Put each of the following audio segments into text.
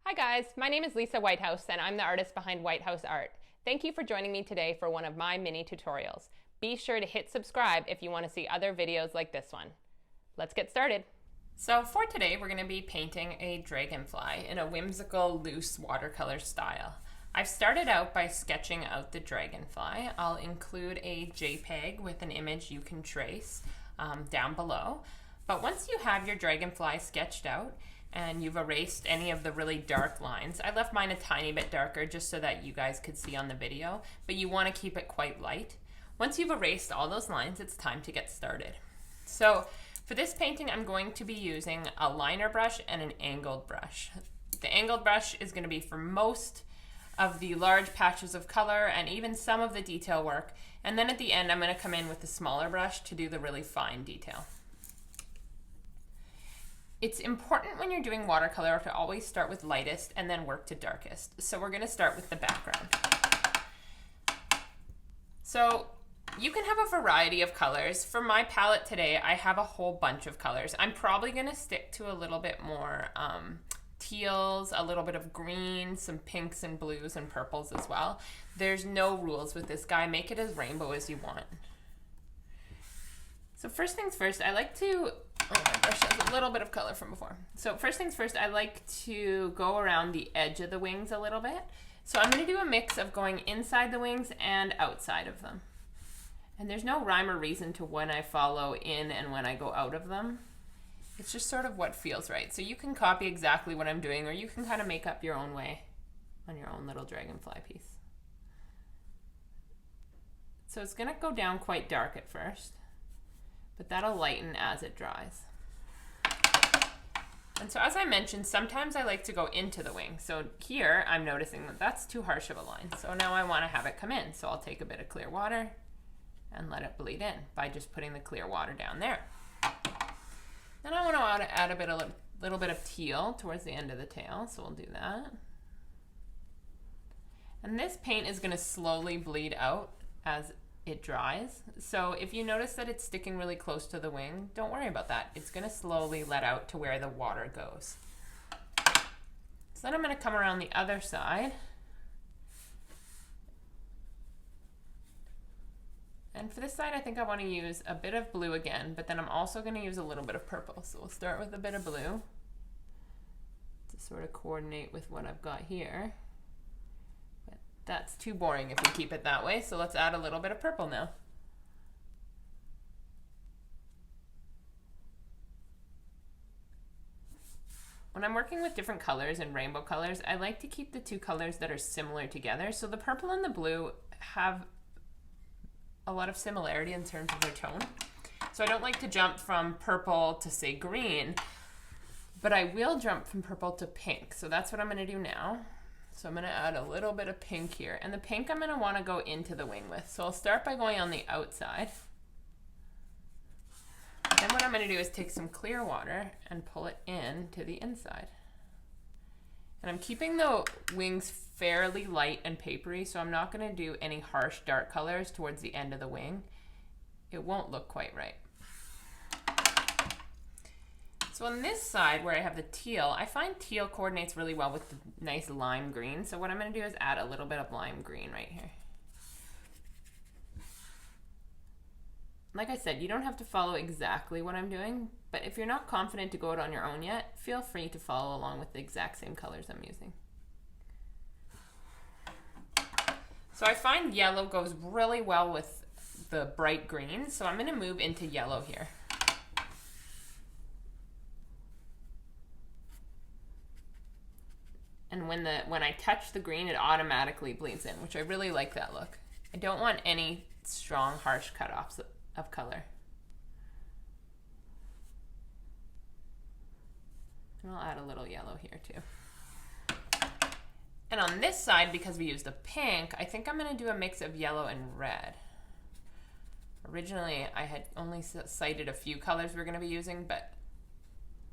Hi guys, my name is Lisa Whitehouse and I'm the artist behind Whitehouse Art. Thank you for joining me today for one of my mini tutorials. Be sure to hit subscribe if you want to see other videos like this one. Let's get started. So for today we're going to be painting a dragonfly in a whimsical loose watercolor style. I've started out by sketching out the dragonfly. I'll include a JPEG with an image you can trace down below. But once you have your dragonfly sketched out, and you've erased any of the really dark lines. I left mine a tiny bit darker just so that you guys could see on the video, but you want to keep it quite light. Once you've erased all those lines, it's time to get started. So for this painting, I'm going to be using a liner brush and an angled brush. The angled brush is going to be for most of the large patches of color and even some of the detail work. And then at the end, I'm going to come in with the smaller brush to do the really fine detail. It's important when you're doing watercolor to always start with lightest and then work to darkest. So we're going to start with the background. So you can have a variety of colors. For my palette today, I have a whole bunch of colors. I'm probably going to stick to a little bit more teals, a little bit of green, some pinks and blues and purples as well. There's no rules with this guy. Make it as rainbow as you want. So first things first, I like to, my brush has a little bit of color from before. So first things first, I like to go around the edge of the wings a little bit. So I'm going to do a mix of going inside the wings and outside of them. And there's no rhyme or reason to when I follow in and when I go out of them. It's just sort of what feels right. So you can copy exactly what I'm doing, or you can kind of make up your own way on your own little dragonfly piece. So it's going to go down quite dark at first, but that'll lighten as it dries. And so as I mentioned, sometimes I like to go into the wing. So here I'm noticing that that's too harsh of a line. So now I want to have it come in. So I'll take a bit of clear water and let it bleed in by just putting the clear water down there. Then I want to add a little bit of teal towards the end of the tail. So we'll do that. And this paint is going to slowly bleed out as it dries. So if you notice that it's sticking really close to the wing, don't worry about that. It's going to slowly let out to where the water goes. So then I'm going to come around the other side. And for this side, I think I want to use a bit of blue again, but then I'm also going to use a little bit of purple. So we'll start with a bit of blue to sort of coordinate with what I've got here. That's too boring if we keep it that way, so let's add a little bit of purple now. When I'm working with different colors and rainbow colors, I like to keep the two colors that are similar together. So the purple and the blue have a lot of similarity in terms of their tone. So I don't like to jump from purple to, say, green, but I will jump from purple to pink. So that's what I'm going to do now. So I'm going to add a little bit of pink here. And the pink I'm going to want to go into the wing with. So I'll start by going on the outside. Then what I'm going to do is take some clear water and pull it in to the inside. And I'm keeping the wings fairly light and papery, so I'm not going to do any harsh dark colors towards the end of the wing. It won't look quite right. So on this side where I have the teal, I find teal coordinates really well with the nice lime green. So what I'm going to do is add a little bit of lime green right here. Like I said, you don't have to follow exactly what I'm doing, but if you're not confident to go it on your own yet, feel free to follow along with the exact same colors I'm using. So I find yellow goes really well with the bright green, so I'm going to move into yellow here. And when I touch the green, it automatically bleeds in, which I really like that look. I don't want any strong, harsh cutoffs of color. And I'll add a little yellow here too. And on this side, because we used the pink, I think I'm going to do a mix of yellow and red. Originally, I had only cited a few colors we're going to be using, but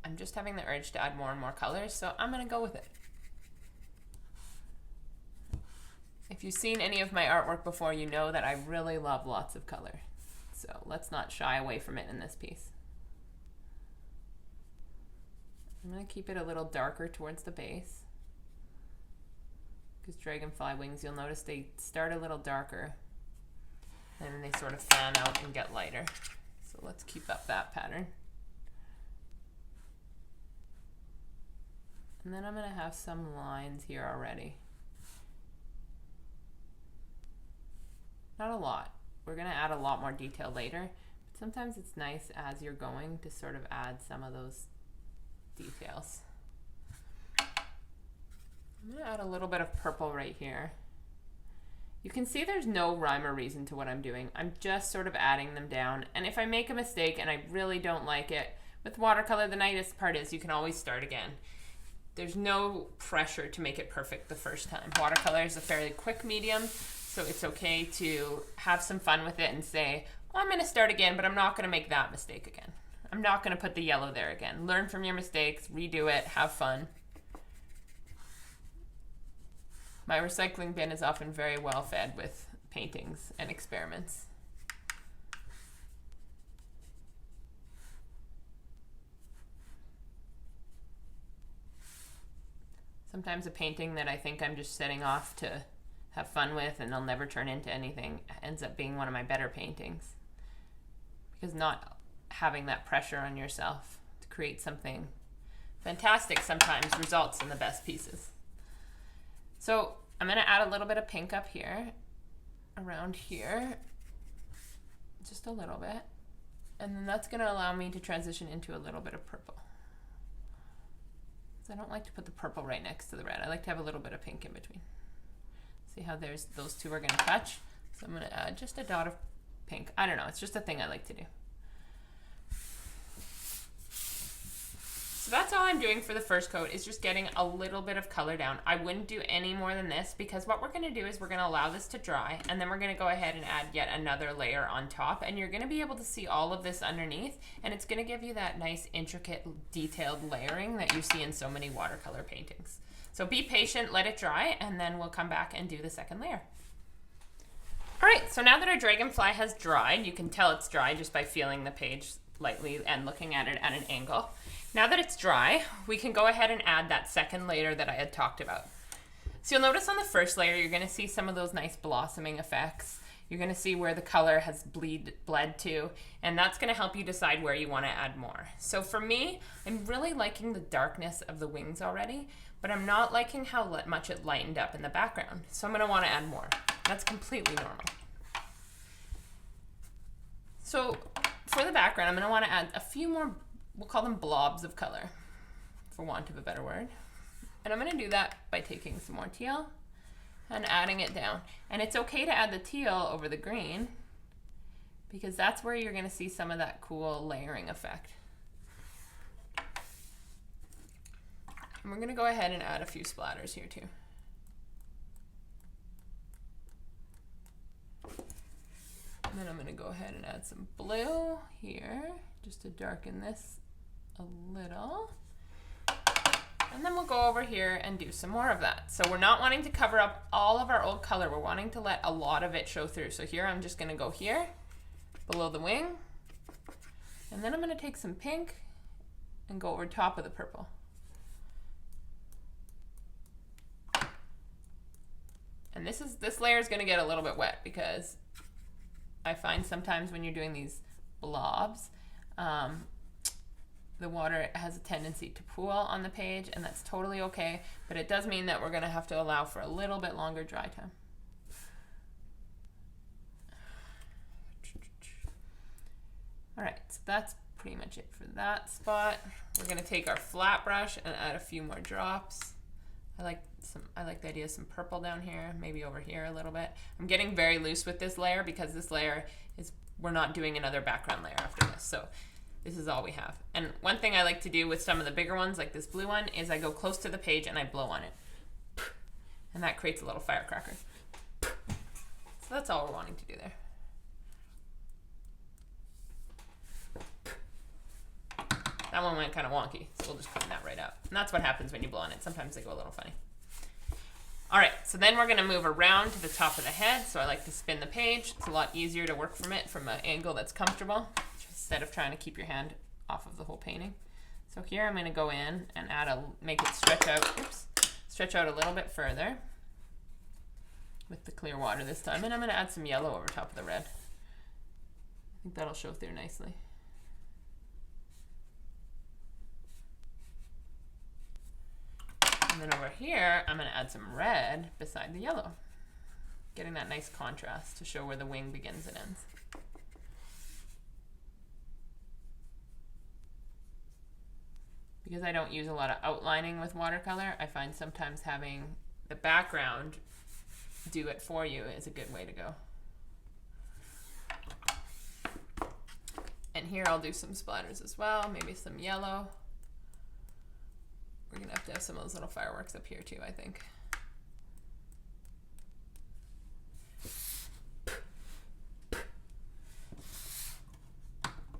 I'm just having the urge to add more and more colors, so I'm going to go with it. If you've seen any of my artwork before, you know that I really love lots of color. So let's not shy away from it in this piece. I'm going to keep it a little darker towards the base. because dragonfly wings, you'll notice they start a little darker and then they sort of fan out and get lighter. So let's keep up that pattern. And then I'm going to have some lines here already. Not a lot. We're going to add a lot more detail later, but sometimes it's nice as you're going to sort of add some of those details. I'm going to add a little bit of purple right here. You can see there's no rhyme or reason to what I'm doing. I'm just sort of adding them down. And if I make a mistake and I really don't like it, with watercolor, the nicest part is you can always start again. There's no pressure to make it perfect the first time. Watercolor is a fairly quick medium, so it's okay to have some fun with it and say, oh, I'm going to start again, but I'm not going to make that mistake again. I'm not going to put the yellow there again. Learn from your mistakes, redo it, have fun. My recycling bin is often very well fed with paintings and experiments. Sometimes a painting that I think I'm just setting off to have fun with and they'll never turn into anything ends up being one of my better paintings. Because not having that pressure on yourself to create something fantastic sometimes results in the best pieces. So I'm going to add a little bit of pink up here, around here, just a little bit. And then that's going to allow me to transition into a little bit of purple. So I don't like to put the purple right next to the red. I like to have a little bit of pink in between. See how those two are going to touch? So I'm going to add just a dot of pink. I don't know, it's just a thing I like to do. So that's all I'm doing for the first coat, is just getting a little bit of color down. I wouldn't do any more than this, because what we're going to do is we're going to allow this to dry, and then we're going to go ahead and add yet another layer on top, and you're going to be able to see all of this underneath, and it's going to give you that nice, intricate, detailed layering that you see in so many watercolor paintings. So be patient, let it dry, and then we'll come back and do the second layer. All right, so now that our dragonfly has dried, you can tell it's dry just by feeling the page lightly and looking at it at an angle. Now that it's dry, we can go ahead and add that second layer that I had talked about. So you'll notice on the first layer, you're going to see some of those nice blossoming effects. You're going to see where the color has bled to, and that's going to help you decide where you want to add more. So for me, I'm really liking the darkness of the wings already, but I'm not liking how much it lightened up in the background. So I'm going to want to add more. That's completely normal. So for the background, I'm going to want to add a few more, we'll call them blobs of color, for want of a better word. And I'm going to do that by taking some more teal and adding it down. And it's okay to add the teal over the green, because that's where you're going to see some of that cool layering effect. And we're going to go ahead and add a few splatters here too. And then I'm going to go ahead and add some blue here, just to darken this a little. And then we'll go over here and do some more of that. So we're not wanting to cover up all of our old color. We're wanting to let a lot of it show through. So here I'm just going to go here, below the wing. And then I'm going to take some pink and go over top of the purple. And this layer is going to get a little bit wet, because I find sometimes when you're doing these blobs, the water has a tendency to pool on the page, and that's totally okay, but it does mean that we're going to have to allow for a little bit longer dry time. All right, so that's pretty much it for that spot. We're going to take our flat brush and add a few more drops. I like the idea of some purple down here, maybe over here a little bit. I'm getting very loose with this layer, because this layer is, we're not doing another background layer after this. So this is all we have. And one thing I like to do with some of the bigger ones, like this blue one, is I go close to the page and I blow on it. And that creates a little firecracker. So that's all we're wanting to do there. That one went kind of wonky, so we'll just clean that right out. And that's what happens when you blow on it. Sometimes they go a little funny. All right, so then we're going to move around to the top of the head. So I like to spin the page. It's a lot easier to work from it from an angle that's comfortable, instead of trying to keep your hand off of the whole painting. So here I'm going to go in and make it stretch out, stretch out a little bit further. with the clear water this time. And I'm going to add some yellow over top of the red. I think that'll show through nicely. And then over here, I'm going to add some red beside the yellow, getting that nice contrast to show where the wing begins and ends. Because I don't use a lot of outlining with watercolor, I find sometimes having the background do it for you is a good way to go. And here I'll do some splatters as well, maybe some yellow. We're gonna have to have some of those little fireworks up here too, I think.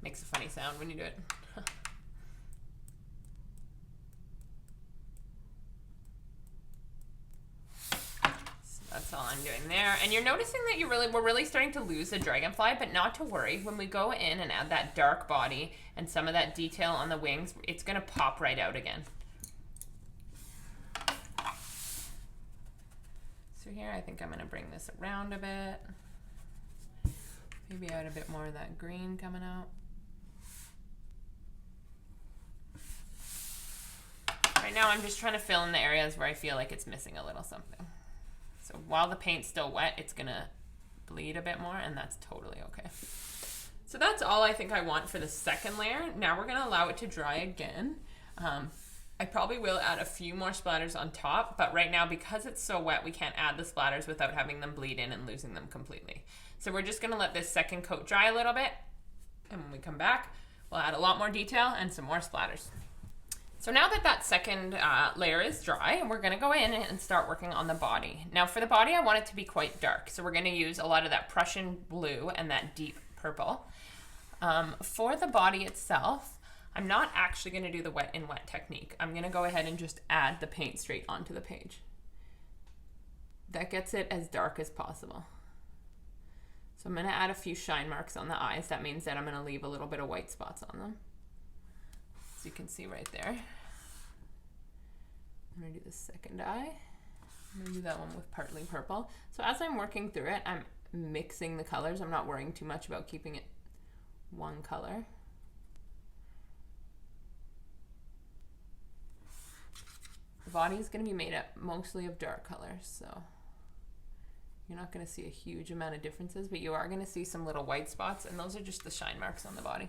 Makes a funny sound when you do it. That's all I'm doing there. And you're noticing that we're really starting to lose the dragonfly, but not to worry. When we go in and add that dark body and some of that detail on the wings, it's gonna pop right out again. So here I think I'm gonna bring this around a bit. Maybe add a bit more of that green coming out. Right now I'm just trying to fill in the areas where I feel like it's missing a little something. So while the paint's still wet, it's gonna bleed a bit more, and that's totally okay. So that's all I think I want for the second layer. Now we're gonna allow it to dry again. I probably will add a few more splatters on top, but right now, because it's so wet, we can't add the splatters without having them bleed in and losing them completely. So we're just gonna let this second coat dry a little bit, and when we come back, we'll add a lot more detail and some more splatters. So now that that second layer is dry, we're gonna go in and start working on the body. Now for the body, I want it to be quite dark. So we're gonna use a lot of that Prussian blue and that deep purple. For the body itself, I'm not actually gonna do the wet in wet technique. I'm gonna go ahead and just add the paint straight onto the page. That gets it as dark as possible. So I'm gonna add a few shine marks on the eyes. That means that I'm gonna leave a little bit of white spots on them. You can see right there. I'm gonna do the second eye. I'm gonna do that one with partly purple. So as I'm working through it, I'm mixing the colors. I'm not worrying too much about keeping it one color. The body is gonna be made up mostly of dark colors, so you're not gonna see a huge amount of differences, but you are gonna see some little white spots, and those are just the shine marks on the body.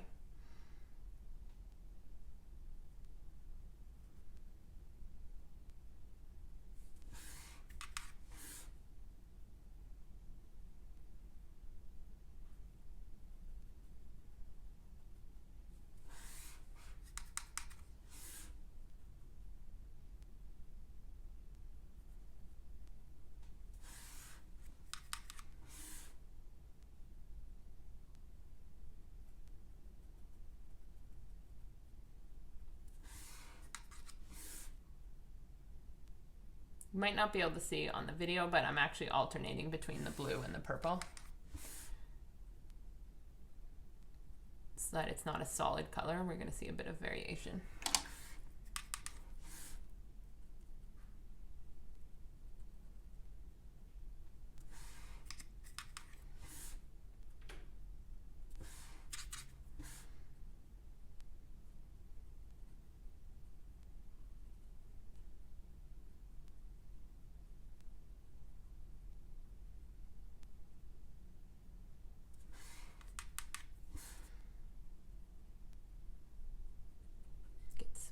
You might not be able to see on the video, but I'm actually alternating between the blue and the purple, so that it's not a solid color. We're going to see a bit of variation.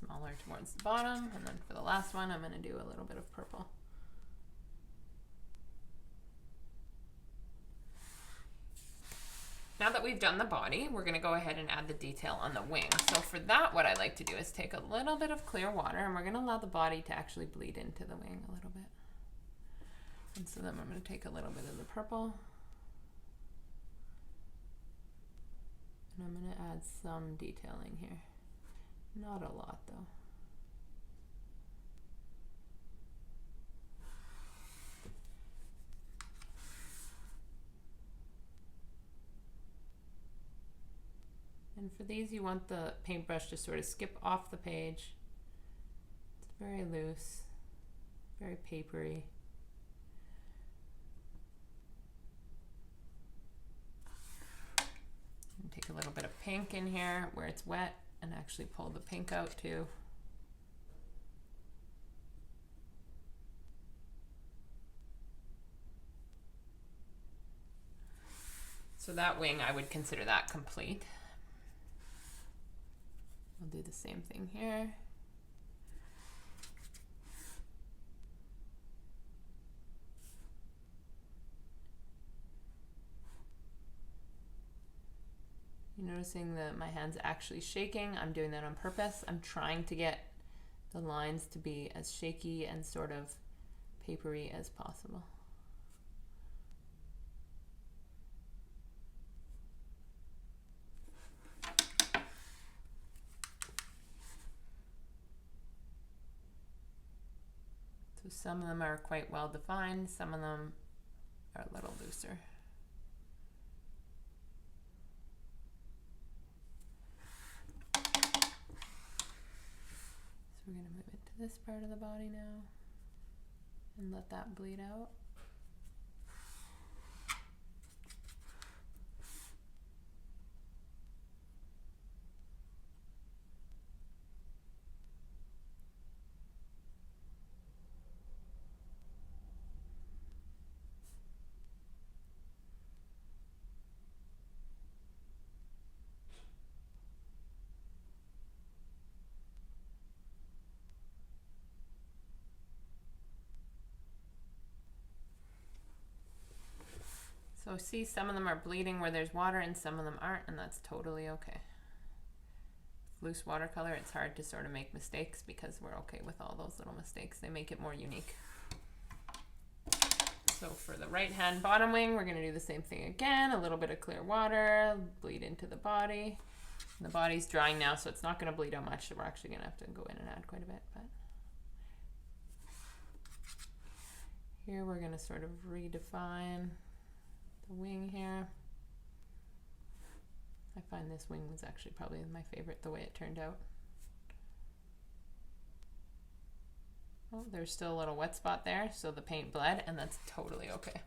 Smaller towards the bottom, and then for the last one I'm going to do a little bit of purple. Now that we've done the body, we're going to go ahead and add the detail on the wing. So for that, what I like to do is take a little bit of clear water, and we're going to allow the body to actually bleed into the wing a little bit. And so then I'm going to take a little bit of the purple, and I'm going to add some detailing here. Not a lot though. And for these, you want the paintbrush to sort of skip off the page. It's very loose, very papery. And take a little bit of pink in here where it's wet and actually pull the pink out too. So that wing, I would consider that complete. We'll do the same thing here. You're noticing that my hand's actually shaking. I'm doing that on purpose. I'm trying to get the lines to be as shaky and sort of papery as possible. So some of them are quite well defined, some of them are a little looser. So we're going to move it to this part of the body now and let that bleed out. So see, some of them are bleeding where there's water and some of them aren't, and that's totally okay. With loose watercolor, it's hard to sort of make mistakes because we're okay with all those little mistakes. They make it more unique. So for the right hand bottom wing, we're going to do the same thing again. A little bit of clear water, bleed into the body. And the body's drying now, so it's not going to bleed out much. So we're actually going to have to go in and add quite a bit. But here we're going to sort of redefine the wing here. I find this wing was actually probably my favorite, the way it turned out. Oh, there's still a little wet spot there, so the paint bled, and that's totally okay.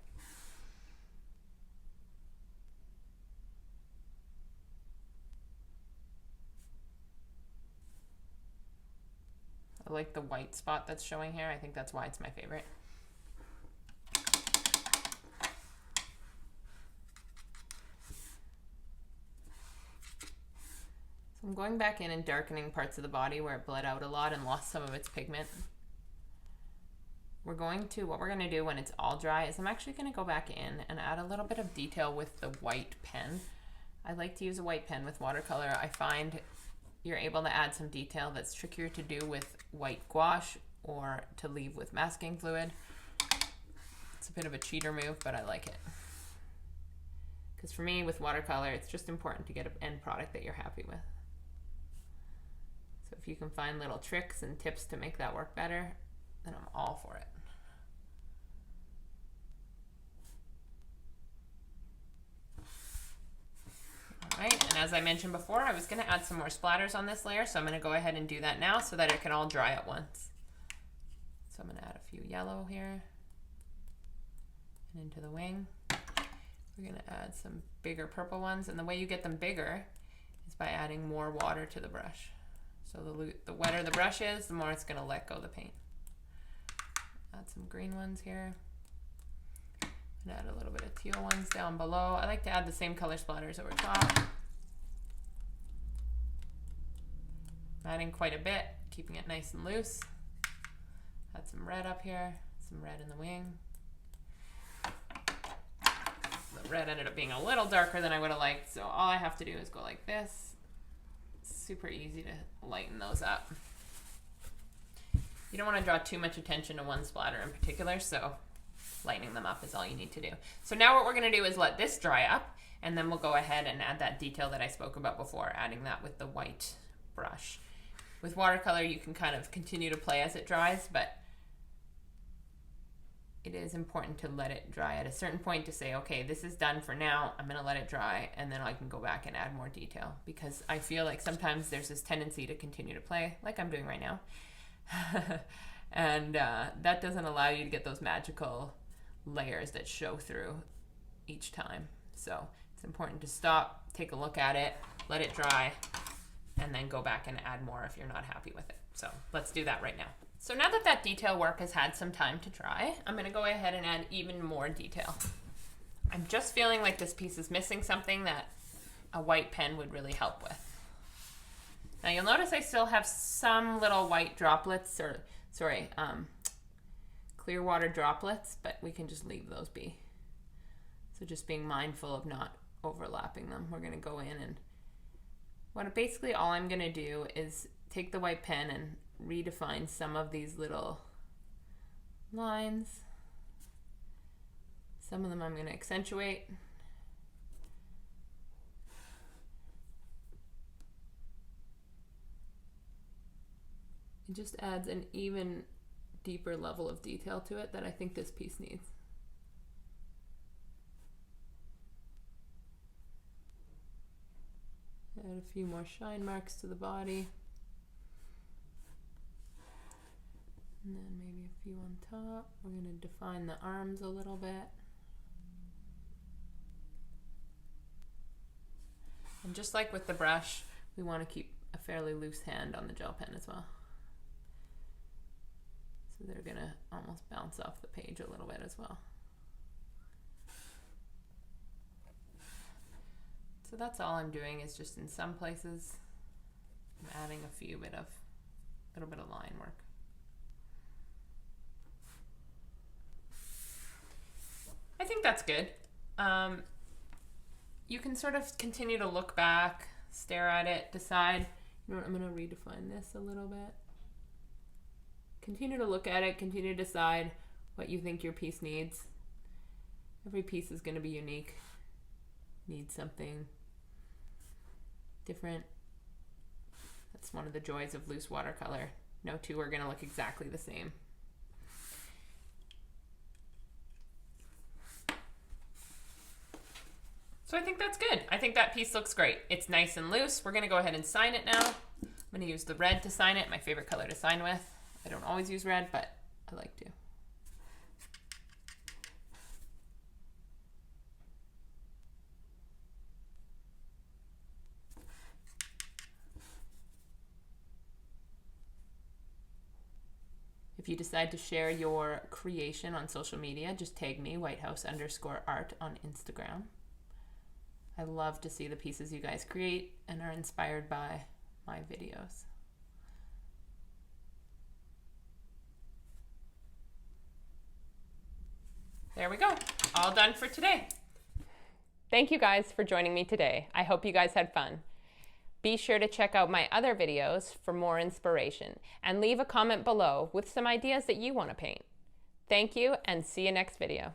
I like the white spot that's showing here. I think that's why it's my favorite. I'm going back in and darkening parts of the body where it bled out a lot and lost some of its pigment. What we're going to do when it's all dry is I'm actually going to go back in and add a little bit of detail with the white pen. I like to use a white pen with watercolor. I find you're able to add some detail that's trickier to do with white gouache or to leave with masking fluid. It's a bit of a cheater move, but I like it. Because for me, with watercolor, it's just important to get an end product that you're happy with. So if you can find little tricks and tips to make that work better, then I'm all for it. All right, and as I mentioned before, I was going to add some more splatters on this layer, so I'm going to go ahead and do that now so that it can all dry at once. So I'm going to add a few yellow here and into the wing. We're going to add some bigger purple ones, and the way you get them bigger is by adding more water to the brush. So the wetter the brush is, the more it's going to let go of the paint. Add some green ones here. And add a little bit of teal ones down below. I like to add the same color splatters over top. Adding quite a bit, keeping it nice and loose. Add some red up here, some red in the wing. The red ended up being a little darker than I would have liked, so all I have to do is go like this. Super easy to lighten those up. You don't want to draw too much attention to one splatter in particular, so lightening them up is all you need to do. So now what we're going to do is let this dry up, and then we'll go ahead and add that detail that I spoke about before, adding that with the white brush. With watercolor, you can kind of continue to play as it dries, but it is important to let it dry at a certain point to say, okay, this is done for now. I'm going to let it dry, and then I can go back and add more detail, because I feel like sometimes there's this tendency to continue to play like I'm doing right now. And that doesn't allow you to get those magical layers that show through each time. So It's important to stop, take a look at it, let it dry, and then go back and add more if you're not happy with it. So let's do that right now. So now that that detail work has had some time to dry, I'm going to go ahead and add even more detail. I'm just feeling like this piece is missing something that a white pen would really help with. Now you'll notice I still have some little white droplets, or sorry, clear water droplets, but we can just leave those be. So just being mindful of not overlapping them. We're going to go in and basically all I'm going to do is take the white pen and redefine some of these little lines. Some of them I'm going to accentuate. It just adds an even deeper level of detail to it that I think this piece needs. Add a few more shine marks to the body. And then maybe a few on top. We're going to define the arms a little bit. And just like with the brush, we want to keep a fairly loose hand on the gel pen as well. So they're going to almost bounce off the page a little bit as well. So that's all I'm doing, is just in some places I'm adding a little bit of line work. I think that's good. You can sort of continue to look back, stare at it, decide, you know what, I'm going to redefine this a little bit. Continue to look at it, continue to decide what you think your piece needs. Every piece is going to be unique, needs something different. That's one of the joys of loose watercolor. No two are going to look exactly the same. So I think that's good. I think that piece looks great. It's nice and loose. We're going to go ahead and sign it now. I'm going to use the red to sign it, my favorite color to sign with. I don't always use red, but I like to. If you decide to share your creation on social media, just tag me, Whitehouse_art on Instagram. I love to see the pieces you guys create and are inspired by my videos. There we go. All done for today. Thank you guys for joining me today. I hope you guys had fun. Be sure to check out my other videos for more inspiration, and leave a comment below with some ideas that you want to paint. Thank you, and see you next video.